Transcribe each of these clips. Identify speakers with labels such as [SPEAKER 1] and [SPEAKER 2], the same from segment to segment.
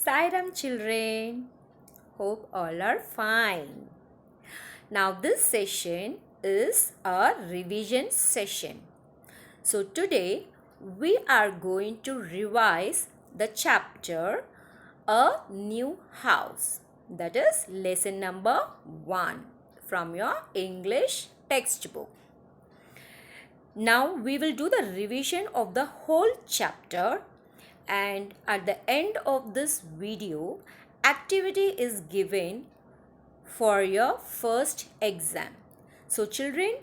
[SPEAKER 1] Sairam children, hope all are fine. Now this session is a revision session. So today we are going to revise the chapter A New House. That is lesson number 1 from your English textbook. Now we will do the revision of the whole chapter, and at the end of this video activity is given for your first exam. So children,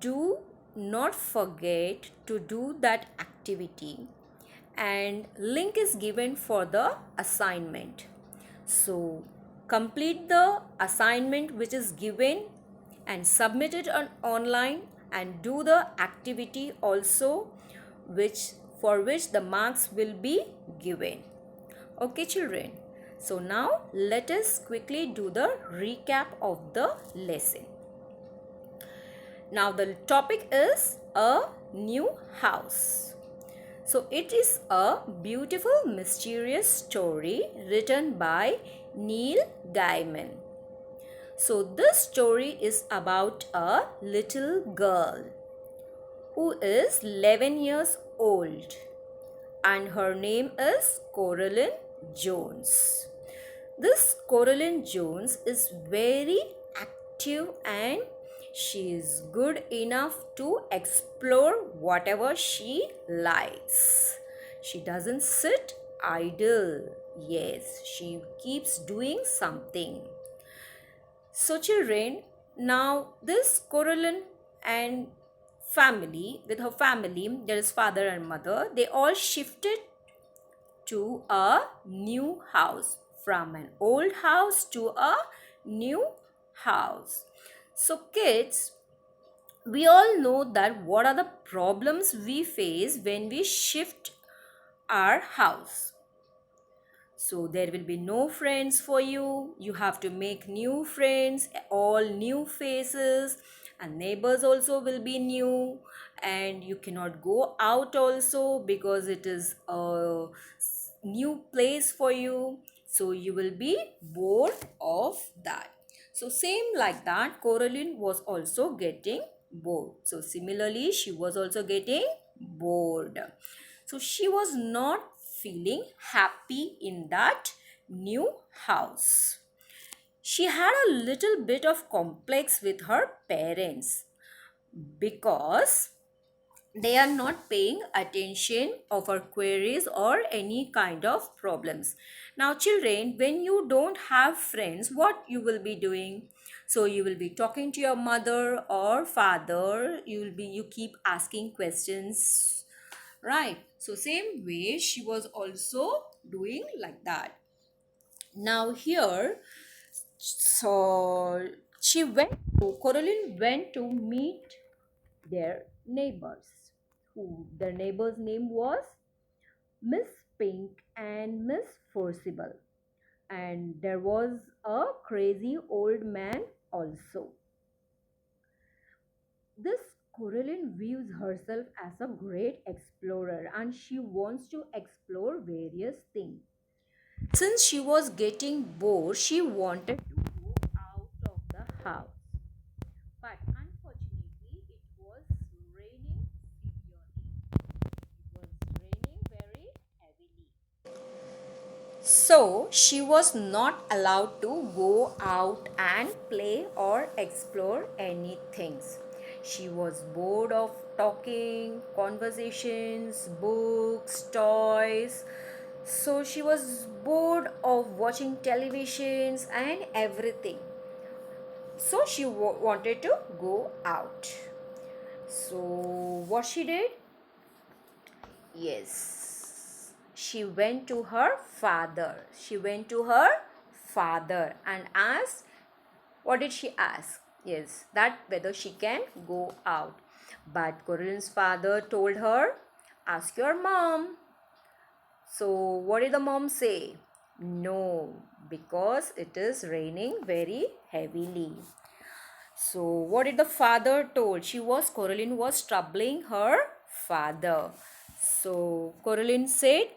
[SPEAKER 1] do not forget to do that activity, and link is given for the assignment. So complete the assignment which is given and submit it online, and do the activity also which the marks will be given. Okay children, so now let us quickly do the recap of the lesson. Now the topic is a new house. So it is a beautiful mysterious story written by Neil Gaiman. So this story is about a little girl who is 11 years old, and her name is Coraline Jones. This Coraline Jones is very active and she is good enough to explore whatever she likes. She doesn't sit idle. Yes, she keeps doing something. So children, now this Coraline and with her family, there is father and mother, they all shifted to a new house, from an old house to a new house. So kids, we all know that what are the problems we face when we shift our house. So there will be no friends for you. You have to make new friends, all new faces, and neighbors also will be new, and you cannot go out also because it is a new place for you. So you will be bored of that. So same like that, Coraline was also getting bored. So similarly, she was also getting bored. So she was not feeling happy in that new house. She had a little bit of complex with her parents because they are not paying attention of her queries or any kind of problems. Now children, when you don't have friends, what you will be doing? So you will be talking to your mother or father. You keep asking questions, right? So same way she was also doing like that. Now here, so Coraline went to meet their neighbors, who their neighbor's name was Miss Pink and Miss Forcible, and there was a crazy old man also. This Coraline views herself as a great explorer, and she wants to explore various things. Since she was getting bored, she wanted to go out of the house. But unfortunately, it was raining severely. It was raining very heavily. So she was not allowed to go out and play or explore anything. She was bored of talking, conversations, books, toys. So she was bored of watching televisions and everything. So she wanted to go out. So what she did? Yes, she went to her father. She went to her father and asked, what did she ask? Yes, that whether she can go out. But Coraline's father told her, ask your mom. So what did the mom say? No, because it is raining very heavily. So what did the father told? Coraline was troubling her father. So Coraline said,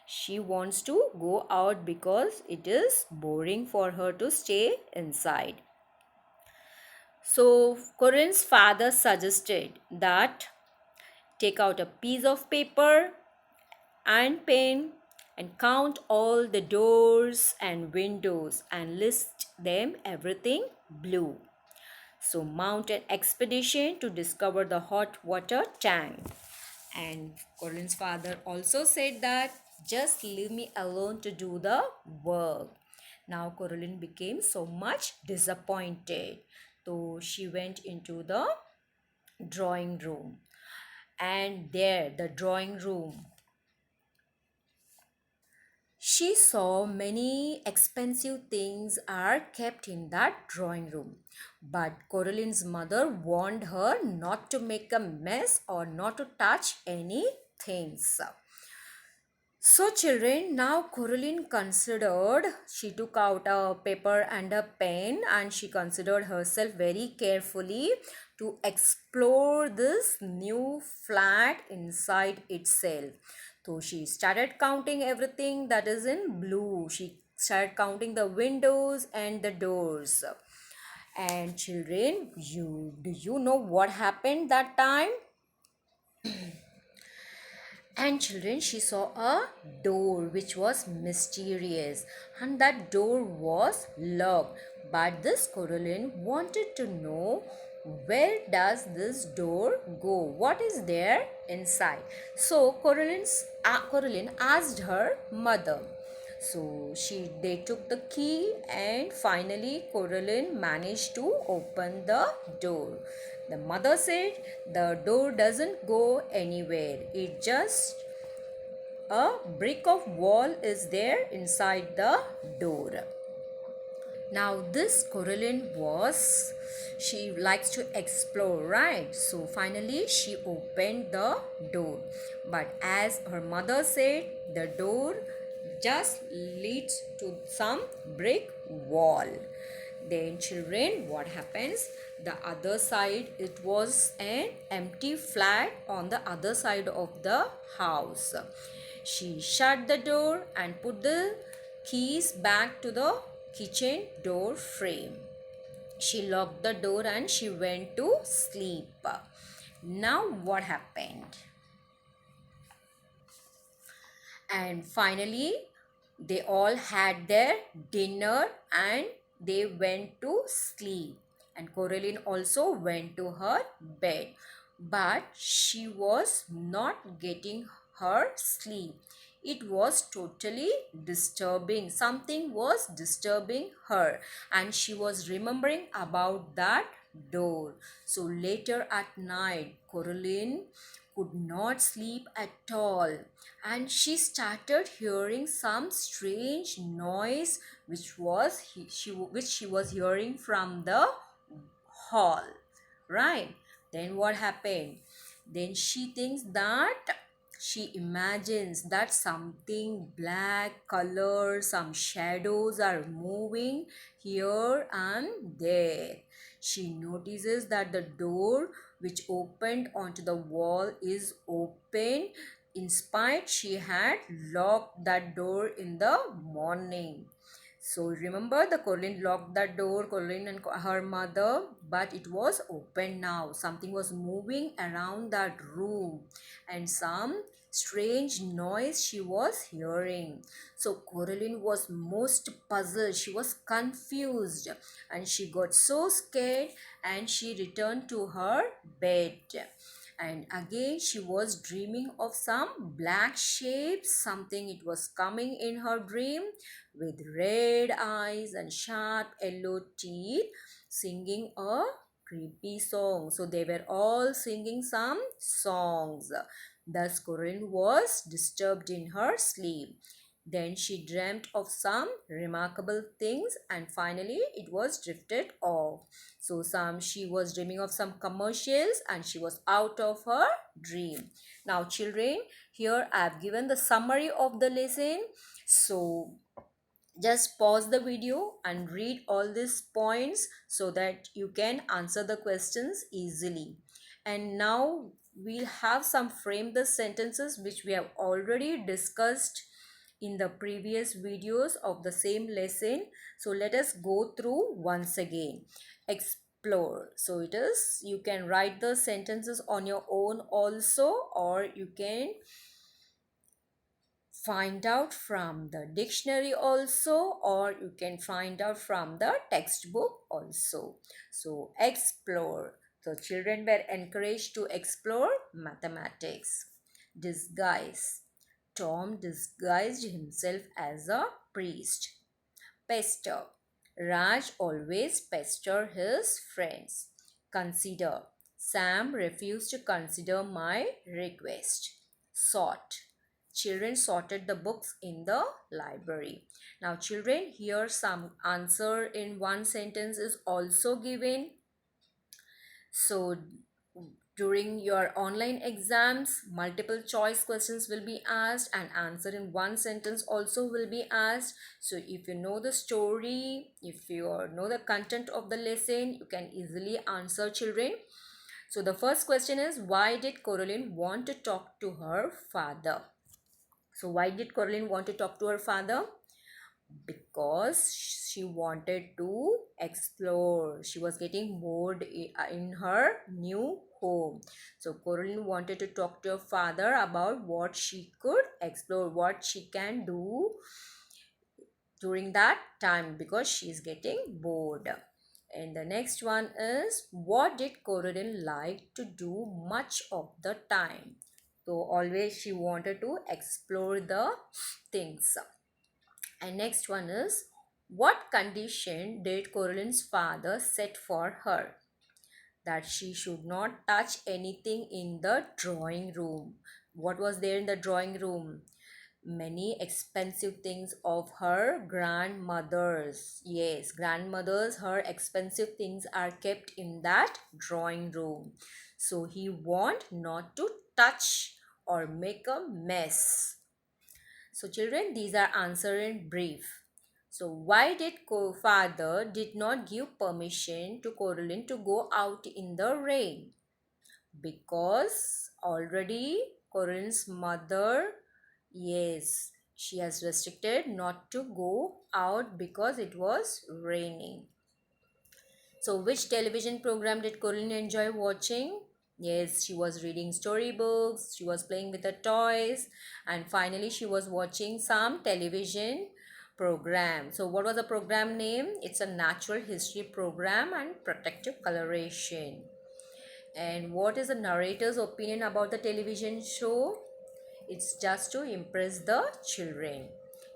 [SPEAKER 1] She wants to go out because it is boring for her to stay inside. So Corinne's father suggested that take out a piece of paper and pen and count all the doors and windows and list them everything blue. So mount an expedition to discover the hot water tank. And Corinne's father also said that just leave me alone to do the work. Now Coraline became so much disappointed. So she went into the drawing room. And there, the drawing room, she saw many expensive things are kept in that drawing room. But Coraline's mother warned her not to make a mess or not to touch any things. So, children, now Coraline considered, she took out a paper and a pen and she considered herself very carefully to explore this new flat inside itself. So, she started counting everything that is in blue. She started counting the windows and the doors. And children, do you know what happened that time? And children, she saw a door which was mysterious, and that door was locked. But this Coraline wanted to know where does this door go? What is there inside? So Coraline asked her mother. So they took the key and finally Coraline managed to open the door. The mother said the door doesn't go anywhere. It just a brick of wall is there inside the door. Now this Coraline she likes to explore, right? So finally she opened the door. But as her mother said, the door just leads to some brick wall. Then children, what happens? The other side, it was an empty flat on the other side of the house. She shut the door and put the keys back to the kitchen door frame. She locked the door and she went to sleep. Now what happened? And finally, they all had their dinner and they went to sleep. And Coraline also went to her bed. But she was not getting her sleep. It was totally disturbing. Something was disturbing her and she was remembering about that door. So later at night, Coraline could not sleep at all and she started hearing some strange noise which she was hearing from the hall, right? Then what happened? Then she thinks that she imagines that something black color, some shadows are moving here and there. She notices that the door which opened onto the wall is open. In spite, she had locked that door in the morning. So remember, the Coraline locked that door, Coraline and her mother, but it was open now. Something was moving around that room and some strange noise she was hearing. So Coraline was most puzzled. She was confused and she got so scared and she returned to her bed. And again she was dreaming of some black shapes, something it was coming in her dream with red eyes and sharp yellow teeth, singing a creepy song. So they were all singing some songs. Thus Corinne was disturbed in her sleep. Then she dreamt of some remarkable things and finally it was drifted off. So she was dreaming of some commercials and she was out of her dream. Now children, here I have given the summary of the lesson. So just pause the video and read all these points so that you can answer the questions easily. And now we'll have some frame the sentences which we have already discussed in the previous videos of the same lesson. So let us go through once again. Explore. So it is, you can write the sentences on your own also, or you can find out from the dictionary also, or you can find out from the textbook also. So explore. So children were encouraged to explore mathematics. Disguise. Tom disguised himself as a priest. Pester. Raj always pester his friends. Consider. Sam refused to consider my request. Sort. Children sorted the books in the library. Now children, here some answer in one sentence is also given. So during your online exams, multiple choice questions will be asked and answer in one sentence also will be asked. So if you know the story, if you know the content of the lesson, you can easily answer, children. So the first question is, why did Coraline want to talk to her father? So why did Coraline want to talk to her father? Because she wanted to explore. She was getting bored in her new home. So Coraline wanted to talk to her father about what she could explore, what she can do during that time, because she is getting bored. And the next one is, what did Coraline like to do much of the time? So always she wanted to explore the things. And next one is, what condition did Coraline's father set for her? That she should not touch anything in the drawing room. What was there in the drawing room? Many expensive things of her grandmother's. Yes, grandmother's, her expensive things are kept in that drawing room. So he want not to touch or make a mess. So children, these are answered in brief. So why did father did not give permission to Coraline to go out in the rain? Because already Coraline's mother, yes, she has restricted not to go out because it was raining. So which television program did Coraline enjoy watching? Yes, she was reading storybooks, she was playing with her toys, and finally she was watching some television program. So what was the program name? It's a natural history program and protective coloration. And what is the narrator's opinion about the television show? It's just to impress the children.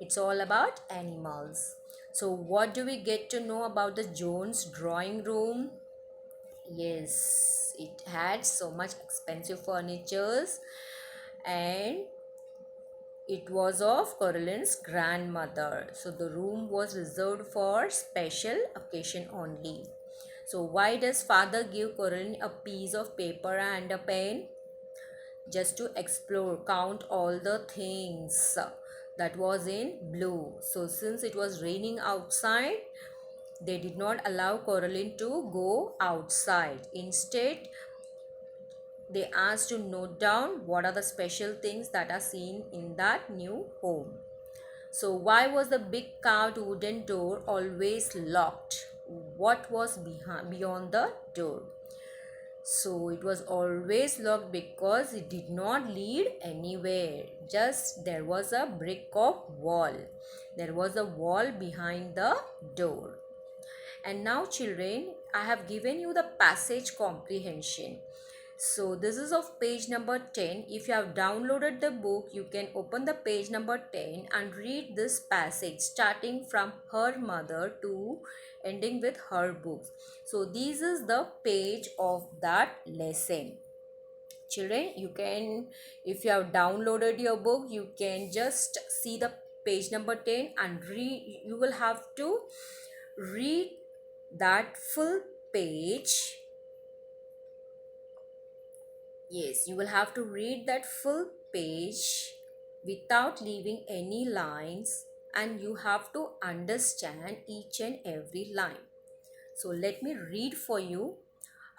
[SPEAKER 1] It's all about animals. So what do we get to know about the Jones drawing room? Yes, it had so much expensive furnitures, and it was of Caroline's grandmother. So the room was reserved for special occasion only. So why does father give Coraline a piece of paper and a pen? Just to explore, count all the things that was in blue. So since it was raining outside, they did not allow Coraline to go outside. Instead, they asked to note down what are the special things that are seen in that new home. So why was the big carved wooden door always locked? What was beyond the door? So it was always locked because it did not lead anywhere. Just there was a brick of wall. There was a wall behind the door. And now children, I have given you the passage comprehension. So this is of page number 10. If you have downloaded the book, you can open the page number 10 and read this passage starting from her mother to ending with her books. So this is the page of that lesson. Children, you can, if you have downloaded your book, you can just see the page number 10 and read. You will have to read that full page. Yes, you will have to read that full page without leaving any lines, and you have to understand each and every line. So let me read for you.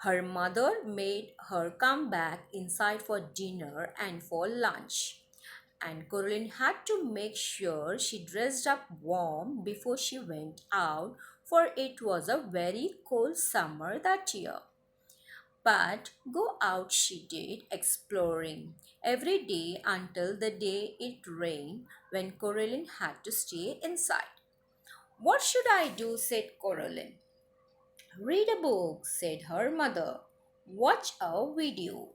[SPEAKER 1] Her mother made her come back inside for dinner and for lunch. and Coraline had to make sure she dressed up warm before she went out, for it was a very cold summer that year. But go out she did, exploring every day until the day it rained, when Coraline had to stay inside. "What should I do?" said Coraline. "Read a book," said her mother. "Watch a video.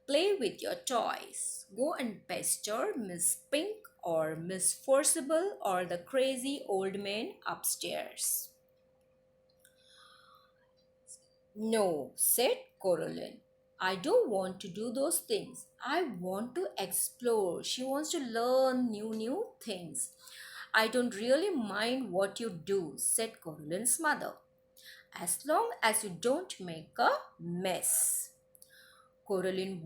[SPEAKER 1] Play with your toys. Go and pester Miss Pink or Miss Forcible or the crazy old man upstairs." "No," said Coraline. "I don't want to do those things. I want to explore." She wants to learn new things. "I don't really mind what you do," said Coraline's mother, "as long as you don't make a mess." Coraline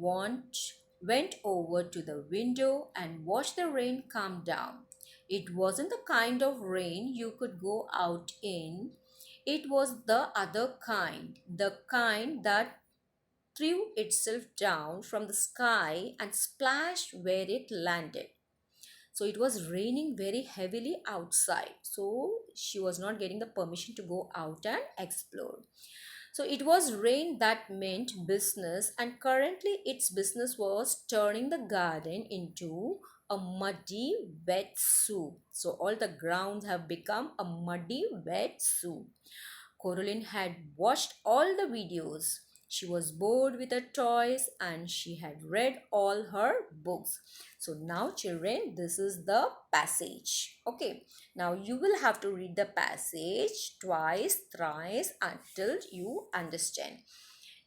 [SPEAKER 1] went over to the window and watched the rain come down. It wasn't the kind of rain you could go out in. It was the other kind, the kind that threw itself down from the sky and splashed where it landed. So it was raining very heavily outside. So she was not getting the permission to go out and explore. So it was rain that meant business, and currently its business was turning the garden into a muddy, wet soup. So all the grounds have become a muddy, wet soup. Coraline had watched all the videos. She was bored with her toys and she had read all her books. So now children, this is the passage. Okay, now you will have to read the passage twice, thrice until you understand.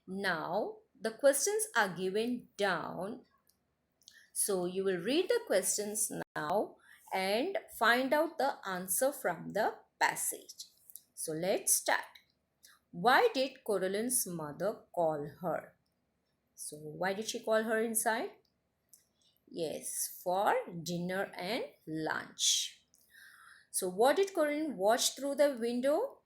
[SPEAKER 1] Now the questions are given down. So you will read the questions now and find out the answer from the passage. So let's start. Why did Coraline's mother call her? So why did she call her inside? Yes, for dinner and lunch. So what did Coraline watch through the window?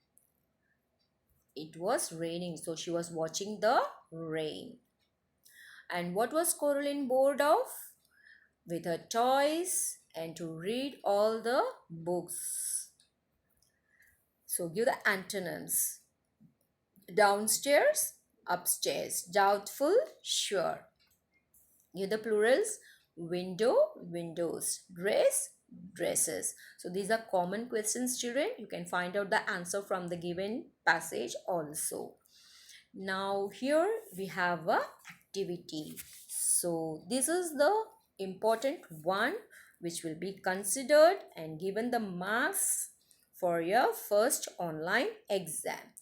[SPEAKER 1] It was raining, so she was watching the rain. And what was Coraline bored of? With her toys and to read all the books. So give the antonyms. Downstairs, upstairs. Doubtful, sure. Give the plurals. Window, windows. Dress, dresses. So these are common questions, children. You can find out the answer from the given passage also. Now here we have a activity. So this is the important one which will be considered and given the marks for your first online exam.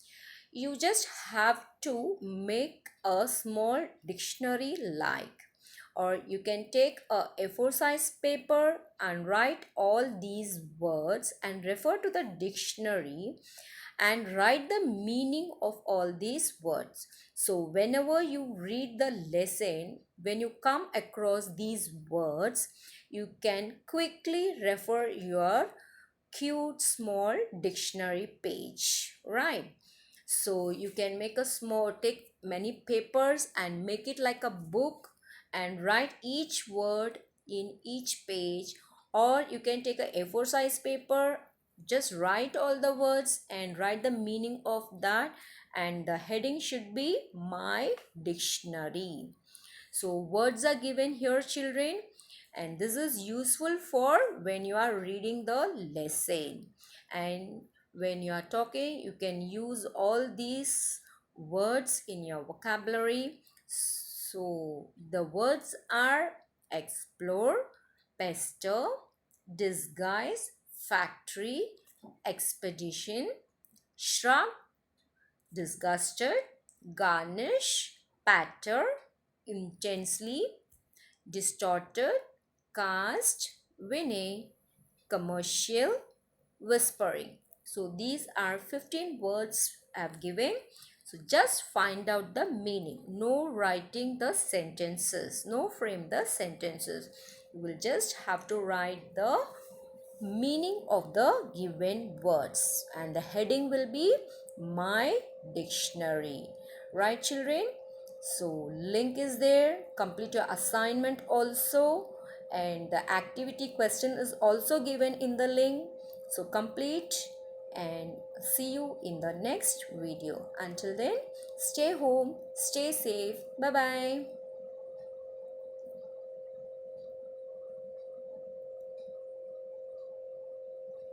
[SPEAKER 1] You just have to make a small dictionary like, or you can take a A4 size paper and write all these words and refer to the dictionary and write the meaning of all these words. So whenever you read the lesson, when you come across these words, you can quickly refer your cute small dictionary page, right? So you can make a small, take many papers and make it like a book and write each word in each page, or you can take a A4 size paper, just write all the words and write the meaning of that, and the heading should be my dictionary. So words are given here, children, and this is useful for when you are reading the lesson, and when you are talking you can use all these words in your vocabulary. So the words are explore, pester, disguise, factory, expedition, shrug, disgusted, garnish, patter, intensely, distorted, cast, winning, commercial, whispering. So these are 15 words I've given. So just find out the meaning. No writing the sentences. No frame the sentences. You will just have to write the meaning of the given words. And the heading will be my dictionary. Right, children? So link is there. Complete your assignment also. and the activity question is also given in the link. So complete and see you in the next video. Until then, stay home, stay safe. Bye bye.